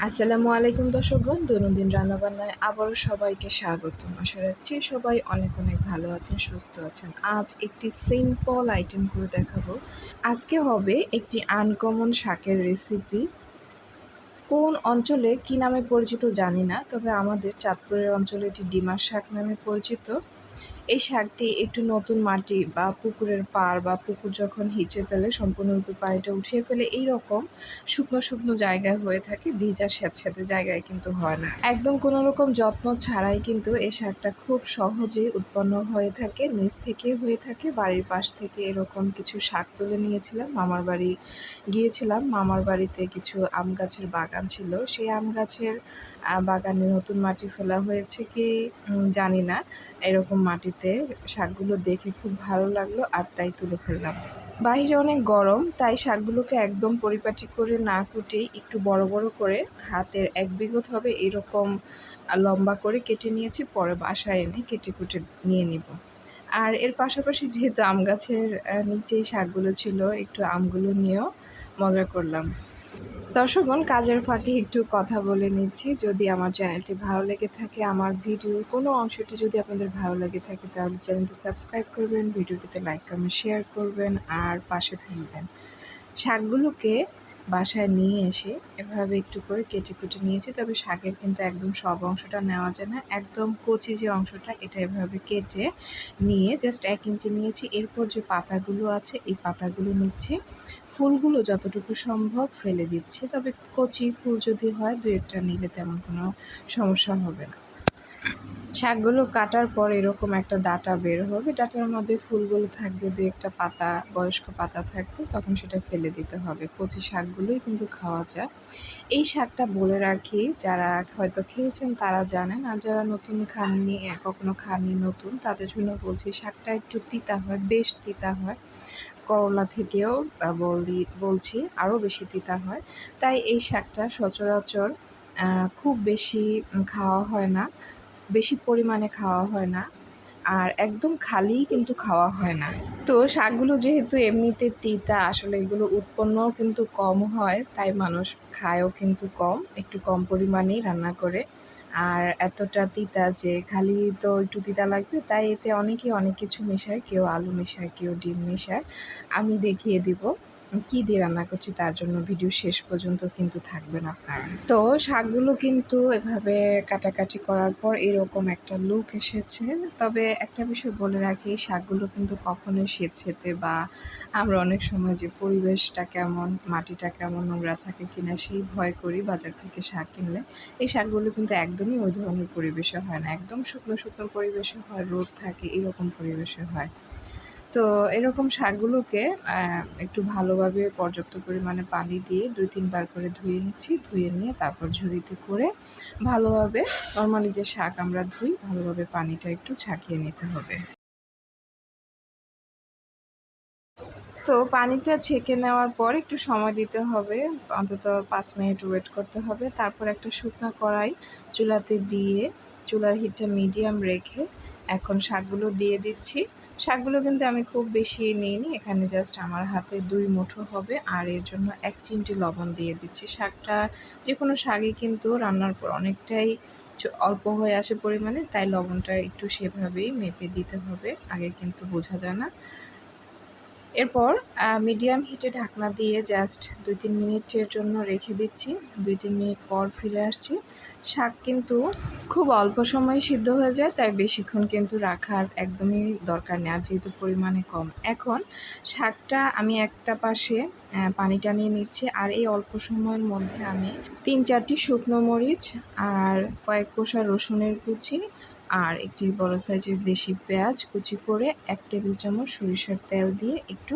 আসসালামু আলাইকুম দর্শকগণ, দৈনন্দিন রান্নাবান্নায় আবারও সবাইকে স্বাগতম। আশা রাখছি সবাই অনেক অনেক ভালো আছেন, সুস্থ আছেন। আজ একটি সিম্পল আইটেম করে দেখাবো। আজকে হবে একটি আনকমন শাকের রেসিপি। কোন অঞ্চলে কি নামে পরিচিত জানি না, তবে আমাদের চাঁদপুরের অঞ্চলে এটি ডিমার শাক নামে পরিচিত। এই শাকটি একটু নতুন মাটি বা পুকুরের পাড় বা পুকুর যখন হিঁচে ফেলে সম্পূর্ণরূপে পানিটা উঠিয়ে ফেলে এইরকম শুকনো শুকনো জায়গায় হয়ে থাকে, ভিজা স্যাঁতস্যাঁতে জায়গায় কিন্তু হয় না। একদম কোনো রকম যত্ন ছাড়াই কিন্তু এই শাকটা খুব সহজেই উৎপন্ন হয়ে থাকে, নিচ থেকে হয়ে থাকে। বাড়ির পাশ থেকে এরকম কিছু শাক তুলে নিয়েছিলাম, মামার বাড়ি গিয়েছিলাম। মামার বাড়িতে কিছু আম গাছের বাগান ছিল, সেই আম গাছের বাগানে নতুন মাটি ফেলা হয়েছে কি জানি না, এরকম মাটিতে শাকগুলো দেখে খুব ভালো লাগলো আর তাই তুলে ফেললাম। বাইরে অনেক গরম, তাই শাকগুলোকে একদম পরিপাটি করে না কুটেই একটু বড় বড় করে হাতের 1 বিঘত হবে এরকম লম্বা করে কেটে নিয়েছি। পরে বাসায় এনে কেটে কুটে নিয়ে নিব। আর এর পাশাপাশি যেহেতু আম গাছের নিচেই শাকগুলো ছিল, একটু আমগুলো নিয়েও মজা করলাম। দর্শকগণ, কাজের ফাঁকে একটু কথা বলে নিচ্ছি। যদি আমার চ্যানেলটি ভালো লেগে থাকে, আমার ভিডিওর কোনো অংশটি যদি আপনাদের ভালো লেগে থাকে, তাহলে চ্যানেলটি সাবস্ক্রাইব করবেন, ভিডিওটিতে লাইক কমেন্ট শেয়ার করবেন আর পাশে থাকবেন। শাকগুলোকে বাসায় নিয়ে এসে এভাবে একটু করে কেটে কুটে নিয়েছি, তবে শাকের কিন্তু একদম সব অংশটা নেওয়া যায় না। একদম কচি যে অংশটা, এটা এভাবে কেটে নিয়ে জাস্ট 1 ইঞ্চি নিয়েছি। এরপর যে পাতাগুলো আছে এই পাতাগুলো নিচ্ছি, ফুলগুলো যতটুকু সম্ভব ফেলে দিচ্ছি। তবে কচি ফুল যদি হয় 2-1টা নিলে তেমন কোনো সমস্যা হবে না। শাকগুলো কাটার পর এরকম একটা ডাঁটা বের হবে, ডাঁটার মধ্যে ফুলগুলো থাকবে, 2-1টা পাতা, বয়স্ক পাতা থাকবে, তখন সেটা ফেলে দিতে হবে। কচি শাকগুলোই কিন্তু খাওয়া যায়। এই শাকটা বলে রাখি, যারা হয়তো খেয়েছেন তারা জানেন, আর যারা নতুন খাননি, কখনো খাননি নতুন, তাদের জন্য বলছি শাকটা একটু তিতা হয়, বেশ তিতা হয়। করলা থেকেও বলছি আরও বেশি তিতা হয়। তাই এই শাকটা সচরাচর খুব বেশি খাওয়া হয় না, বেশি পরিমাণে খাওয়া হয় না, আর একদম খালিই কিন্তু খাওয়া হয় না। তো শাকগুলো যেহেতু এমনিতে তিতা, আসলে এগুলো উৎপন্নও কিন্তু কম হয়, তাই মানুষ খায়ও কিন্তু কম, একটু কম পরিমাণেই রান্না করে। আর এতটা তিতা যে খালি তো একটু তিতা লাগবে, তাই এতে অনেকেই অনেক কিছু মেশায়, কেউ আলু মেশায়, কেউ ডিম মেশায়। আমি দেখিয়ে দিব কী দিয়ে রান্না করছি, তার জন্য ভিডিও শেষ পর্যন্ত কিন্তু থাকবেন আপনারা। তো শাকগুলো কিন্তু এভাবে কাটাকাটি করার পর এরকম একটা লুক এসেছে। তবে একটা বিষয় বলে রাখি, শাকগুলো কিন্তু কখনোই স্যাঁতসেঁতে বা আমরা অনেক সময় যে পরিবেশটা কেমন, মাটিটা কেমন নোংরা থাকে কিনা সেই ভয় করি বাজার থেকে শাক কিনলে। এই শাকগুলো কিন্তু একদমই ওই ধরনের পরিবেশে হয় না, একদম শুকনো শুকনো পরিবেশে হয়, রোদ থাকে, এরকম পরিবেশে হয়। তো এরকম শাকগুলোকে একটু ভালোভাবে পর্যাপ্ত পরিমাণে পানি দিয়ে 2-3 বার করে ধুয়ে নিচ্ছি। ধুয়ে নিয়ে তারপর ঝুড়িতে করে ভালোভাবে, নরমালি যে শাক আমরা ধুই, ভালোভাবে পানিটা একটু ছাঁকিয়ে নিতে হবে। তো পানিটা ছেঁকে নেওয়ার পর একটু সময় দিতে হবে, অন্তত 5 মিনিট ওয়েট করতে হবে। তারপর একটা শুকনো কড়াই চুলাতে দিয়ে চুলার হিটটা মিডিয়াম রেখে এখন শাকগুলো দিয়ে দিচ্ছি। শাকগুলো কিন্তু আমি খুব বেশি নিইনি, এখানে জাস্ট আমার হাতে 2 মুঠো হবে, আর এর জন্য 1 চিমটি লবণ দিয়ে দিচ্ছি। শাকটা যে কোনো শাকই কিন্তু রান্নার পর অনেকটাই অল্প হয়ে আসে পরিমাণে, তাই লবণটা একটু সেভাবেই মেপে দিতে হবে, আগে কিন্তু বোঝা যায় না। এরপর মিডিয়াম হিটে ঢাকনা দিয়ে জাস্ট 2-3 মিনিটের জন্য রেখে দিচ্ছি। 2-3 মিনিট পর ফিরে আসছি। শাক কিন্তু খুব অল্প সময়ে সিদ্ধ হয়ে যায়, তাই বেশিক্ষণ কিন্তু রাখার একদমই দরকার নেই, আর যেহেতু পরিমাণে কম। এখন শাকটা আমি একটা পাশে পানিটা নিয়ে নিচ্ছি, আর এই অল্প সময়ের মধ্যে আমি 3-4টি শুকনো মরিচ আর কয়েক কোষা রসুনের কুচি আর একটি বড় সাইজের দেশি পেঁয়াজ কুচি করে 1 টেবিল চামচ সরিষার তেল দিয়ে একটু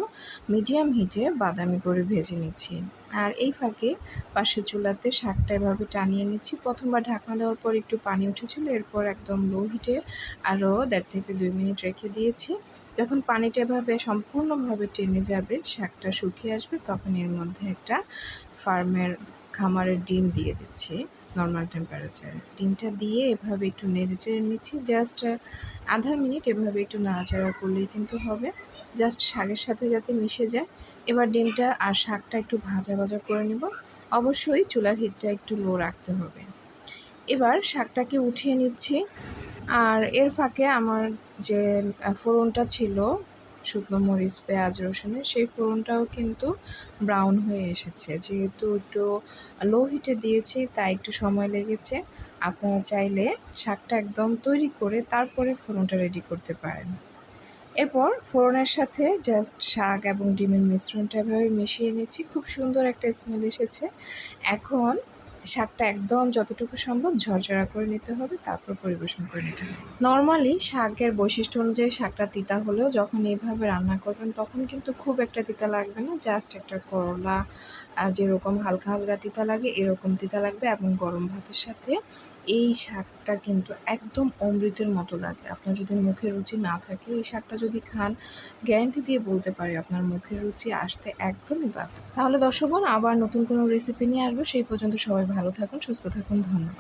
মিডিয়াম হিটে বাদামি করে ভেজে নিচ্ছি। আর এই ফাঁকে পাশের চুলাতে শাকটা এভাবে টানিয়ে নিচ্ছি। প্রথমবার ঢাকনা দেওয়ার পর একটু পানি উঠেছিল, এরপর একদম লো হিটে আরও 1.5 থেকে 2 মিনিট রেখে দিয়েছি। যখন পানিটা এভাবে সম্পূর্ণভাবে টেনে যাবে, শাকটা শুকিয়ে আসবে, তখন এর মধ্যে একটা ফার্মের খামারের ডিম দিয়ে দিচ্ছি নর্মাল টেম্পারেচারে। ডিমটা দিয়ে এভাবে একটু নেড়েচেড়ে নিচ্ছি, জাস্ট আধা মিনিট এভাবে একটু নাড়াচাড়া করলেই কিন্তু হবে, জাস্ট শাকের সাথে যাতে মিশে যায়। এবার ডিমটা আর শাকটা একটু ভাজা ভাজা করে নেব। অবশ্যই চুলার হিটটা একটু লো রাখতে হবে। এবার শাকটাকে উঠিয়ে নিচ্ছি। আর এর ফাঁকে আমার যে ফোড়নটা ছিল শুকনো মরিচ, পেঁয়াজ, রসুনের, সেই ফোড়নটাও কিন্তু ব্রাউন হয়ে এসেছে। যেহেতু একটু লো হিটে দিয়েছি তাই একটু সময় লেগেছে। আপনারা চাইলে শাকটা একদম তৈরি করে তারপরে ফোড়নটা রেডি করতে পারেন। এরপর ফোড়নের সাথে জাস্ট শাক এবং ডিমের মিশ্রণটা এভাবে মিশিয়ে নিচ্ছি। খুব সুন্দর একটা স্মেল এসেছে। এখন শাকটা একদম যতটুকু সম্ভব ঝরঝরা করে নিতে হবে, তারপর পরিবেশন করে নিতে হবে। নরমালি শাকের বৈশিষ্ট্য অনুযায়ী শাকটা তিতা হলেও যখন এইভাবে রান্না করবেন তখন কিন্তু খুব একটা তিতা লাগবে না। জাস্ট একটা করলা যেরকম হালকা, হালকা তিতা লাগে এরকম তিতা লাগবে এবং গরম ভাতের সাথে এই শাকটা কিন্তু একদম অমৃতের মতো লাগে। আপনার যদি মুখের রুচি না থাকে এই শাকটা যদি খান, গ্যারান্টি দিয়ে বলতে পারি আপনার মুখের রুচি আসতে একদমই বাধ্য। তাহলে দর্শকগণ আবার নতুন কোনো রেসিপি নিয়ে আসবো। সেই পর্যন্ত সবাই ভালো থাকুন, সুস্থ থাকুন। ধন্যবাদ।